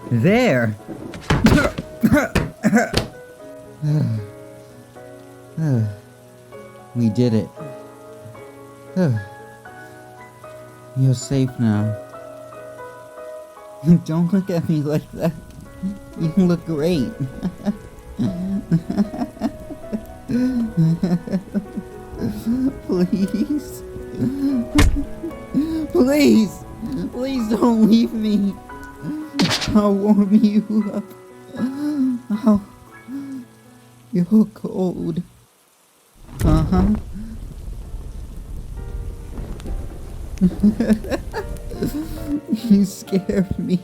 There! We did it. You're safe now. Don't look at me like that. You look great. Please. Please. Please don't leave me. I'll warm you up. Oh, you're cold. Uh-huh. You scared me.